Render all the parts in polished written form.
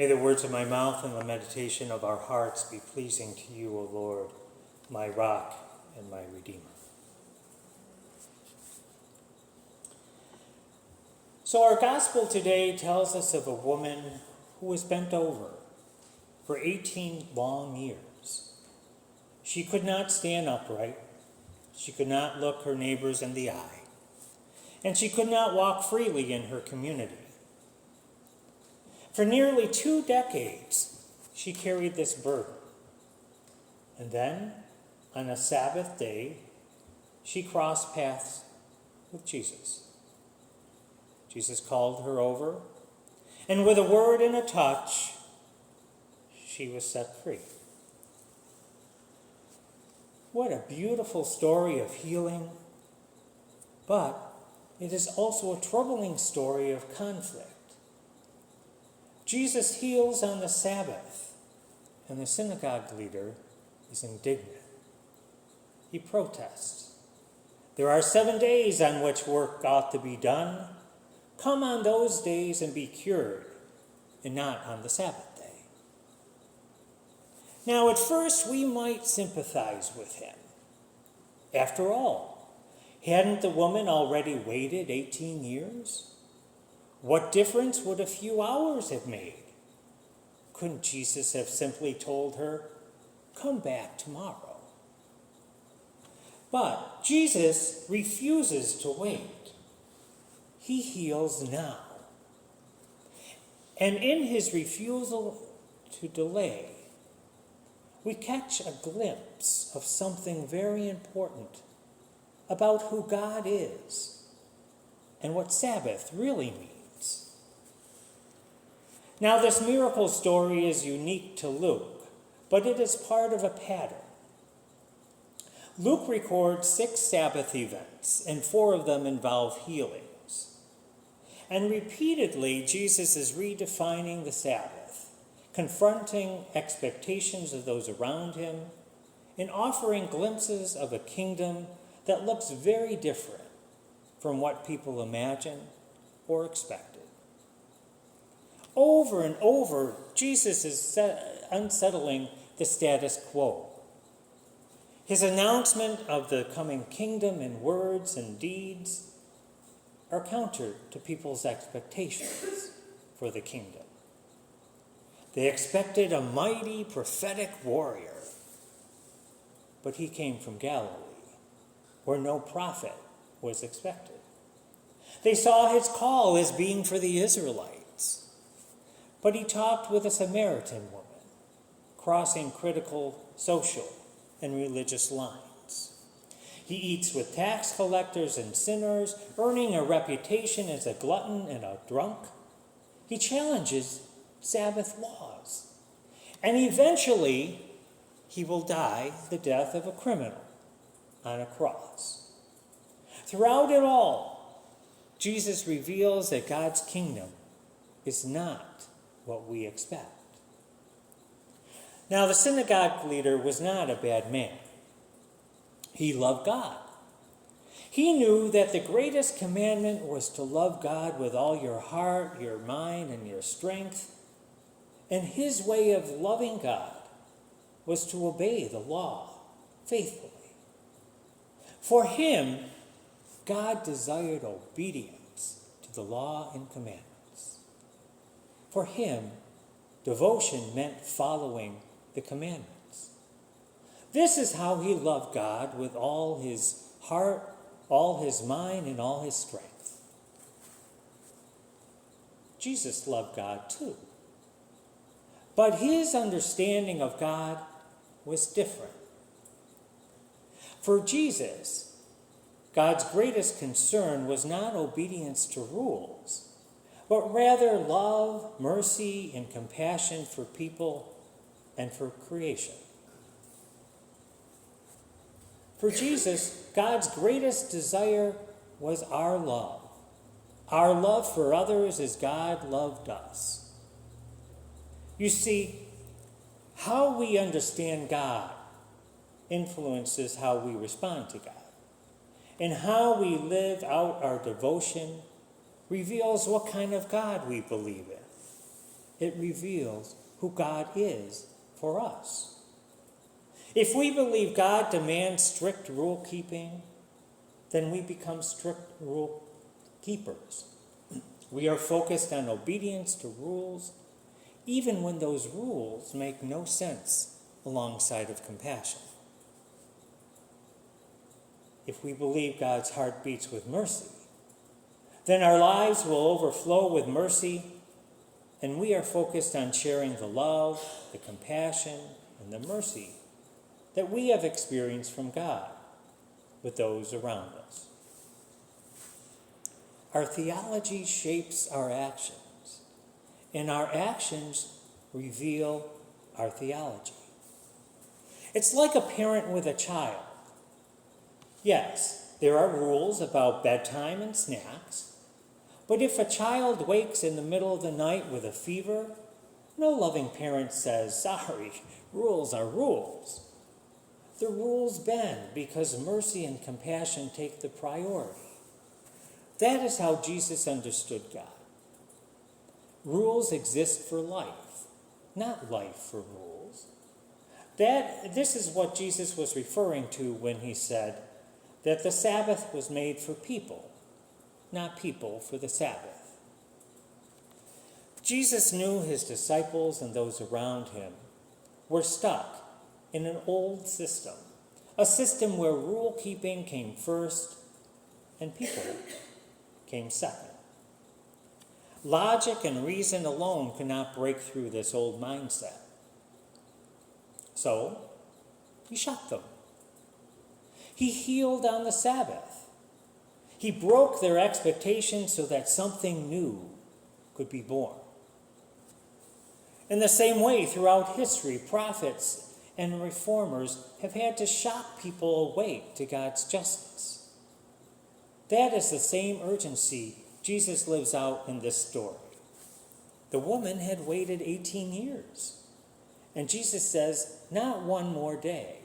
May the words of my mouth and the meditation of our hearts be pleasing to you, O Lord, my rock and my redeemer. So our gospel today tells us of a woman who was bent over for 18 long years. She could not stand upright. She could not look her neighbors in the eye. And she could not walk freely in her community. For nearly 2 decades, she carried this burden. And then, on a Sabbath day, she crossed paths with Jesus. Jesus called her over, and with a word and a touch, she was set free. What a beautiful story of healing, but it is also a troubling story of conflict. Jesus heals on the Sabbath, and the synagogue leader is indignant. He protests. There are 7 days on which work ought to be done. Come on those days and be cured, and not on the Sabbath day. Now, at first, we might sympathize with him. After all, hadn't the woman already waited 18 years? What difference would a few hours have made? Couldn't Jesus have simply told her, "Come back tomorrow"? But Jesus refuses to wait. He heals now. And in his refusal to delay, we catch a glimpse of something very important about who God is and what Sabbath really means. Now, this miracle story is unique to Luke, but it is part of a pattern. Luke records 6 Sabbath events, and 4 of them involve healings. And repeatedly, Jesus is redefining the Sabbath, confronting expectations of those around him, and offering glimpses of a kingdom that looks very different from what people imagined or expected. Over and over, Jesus is unsettling the status quo. His announcement of the coming kingdom in words and deeds are counter to people's expectations for the kingdom. They expected a mighty prophetic warrior, but he came from Galilee, where no prophet was expected. They saw his call as being for the Israelites, but he talked with a Samaritan woman, crossing critical social and religious lines. He eats with tax collectors and sinners, earning a reputation as a glutton and a drunk. He challenges Sabbath laws. And eventually, he will die the death of a criminal on a cross. Throughout it all, Jesus reveals that God's kingdom is not what we expect. Now, the synagogue leader was not a bad man. He loved God. He knew that the greatest commandment was to love God with all your heart, your mind, and your strength. And his way of loving God was to obey the law faithfully. For him, God desired obedience to the law and commandments. For him, devotion meant following the commandments. This is how he loved God with all his heart, all his mind, and all his strength. Jesus loved God too. But his understanding of God was different. For Jesus, God's greatest concern was not obedience to rules, but rather love, mercy, and compassion for people and for creation. For Jesus, God's greatest desire was our love for others as God loved us. You see, how we understand God influences how we respond to God. And how we live out our devotion reveals what kind of God we believe in it reveals who God is for us. If we believe God demands strict rule keeping, then we become strict rule keepers. We are focused on obedience to rules, even when those rules make no sense alongside of compassion. If we believe God's heart beats with mercy, then our lives will overflow with mercy, and we are focused on sharing the love, the compassion, and the mercy that we have experienced from God with those around us. Our theology shapes our actions, and our actions reveal our theology. It's like a parent with a child. Yes, there are rules about bedtime and snacks, but if a child wakes in the middle of the night with a fever, no loving parent says, "Sorry, rules are rules." The rules bend because mercy and compassion take the priority. That is how Jesus understood God. Rules exist for life, not life for rules. This is what Jesus was referring to when he said that the Sabbath was made for people, not people for the Sabbath. Jesus knew his disciples and those around him were stuck in an old system, a system where rule keeping came first and people came second. Logic and reason alone could not break through this old mindset. So, he shut them. He healed on the Sabbath. He broke their expectations so that something new could be born. In the same way, throughout history, prophets and reformers have had to shock people awake to God's justice. That is the same urgency Jesus lives out in this story. The woman had waited 18 years, and Jesus says, not one more day.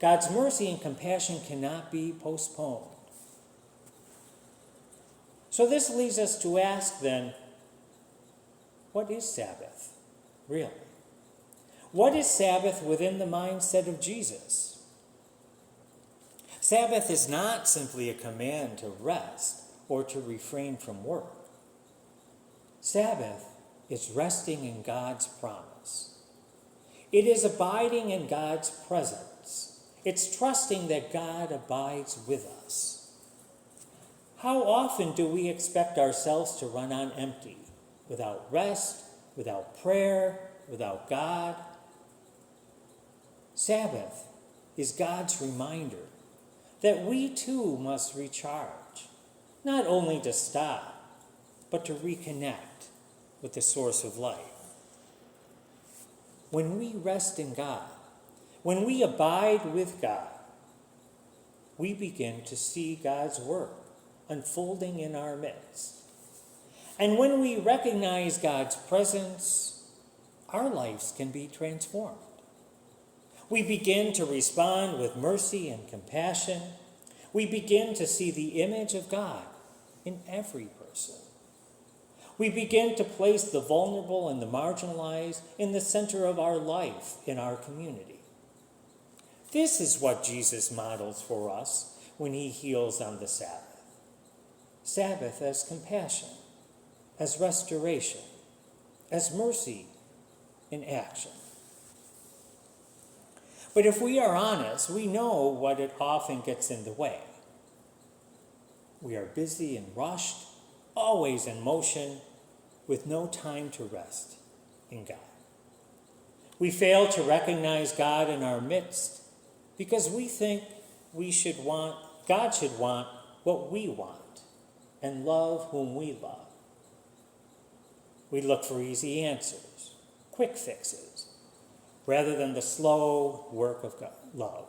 God's mercy and compassion cannot be postponed. So this leads us to ask then, what is Sabbath, really? What is Sabbath within the mindset of Jesus? Sabbath is not simply a command to rest or to refrain from work. Sabbath is resting in God's promise. It is abiding in God's presence. It's trusting that God abides with us. How often do we expect ourselves to run on empty, without rest, without prayer, without God? Sabbath is God's reminder that we too must recharge, not only to stop, but to reconnect with the source of life. When we rest in God, when we abide with God, we begin to see God's work unfolding in our midst. And when we recognize God's presence, our lives can be transformed. We begin to respond with mercy and compassion. We begin to see the image of God in every person. We begin to place the vulnerable and the marginalized in the center of our life in our community. This is what Jesus models for us when he heals on the Sabbath. Sabbath as compassion, as restoration, as mercy in action. But if we are honest, we know what it often gets in the way. We are busy and rushed, always in motion, with no time to rest in God. We fail to recognize God in our midst because we think God should want what we want and love whom we love. We look for easy answers, quick fixes, rather than the slow work of God, love.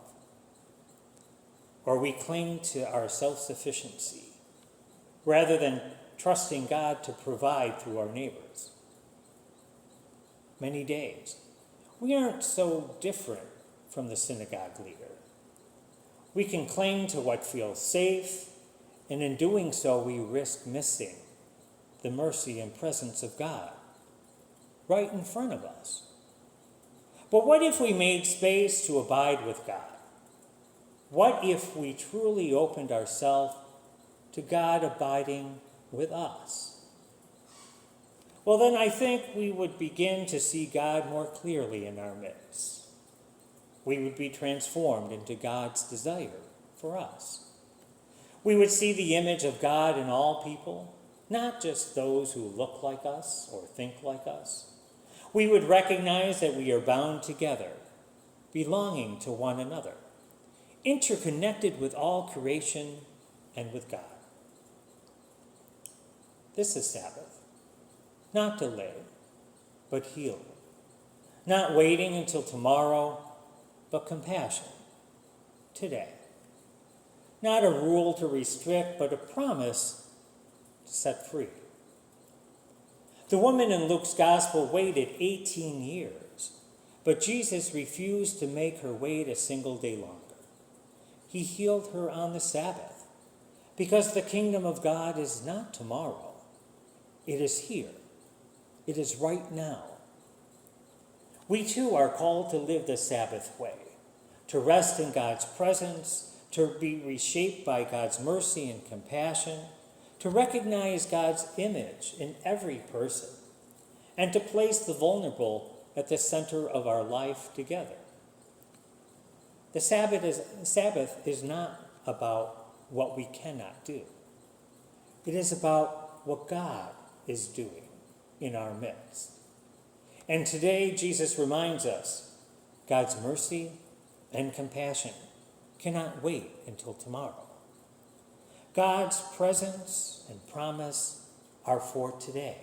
Or we cling to our self-sufficiency, rather than trusting God to provide through our neighbors. Many days, we aren't so different from the synagogue leader. We can cling to what feels safe, and in doing so, we risk missing the mercy and presence of God. right in front of us. But what if we made space to abide with God? What if we truly opened ourselves to God abiding with us? Well, then I think we would begin to see God more clearly in our midst. We would be transformed into God's desire for us. We would see the image of God in all people, not just those who look like us or think like us. We would recognize that we are bound together, belonging to one another, interconnected with all creation and with God. This is Sabbath, not delay, but healing, not waiting until tomorrow, but compassion today. Not a rule to restrict, but a promise to set free. The woman in Luke's gospel waited 18 years, but Jesus refused to make her wait a single day longer. He healed her on the Sabbath, because the kingdom of God is not tomorrow. It is here. It is right now. We too are called to live the Sabbath way, to rest in God's presence, to be reshaped by God's mercy and compassion, to recognize God's image in every person, and to place the vulnerable at the center of our life together. The Sabbath is not about what we cannot do. It is about what God is doing in our midst. And today, Jesus reminds us God's mercy and compassion cannot wait until tomorrow. God's presence and promise are for today.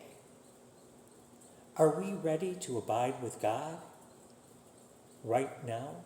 Are we ready to abide with God right now?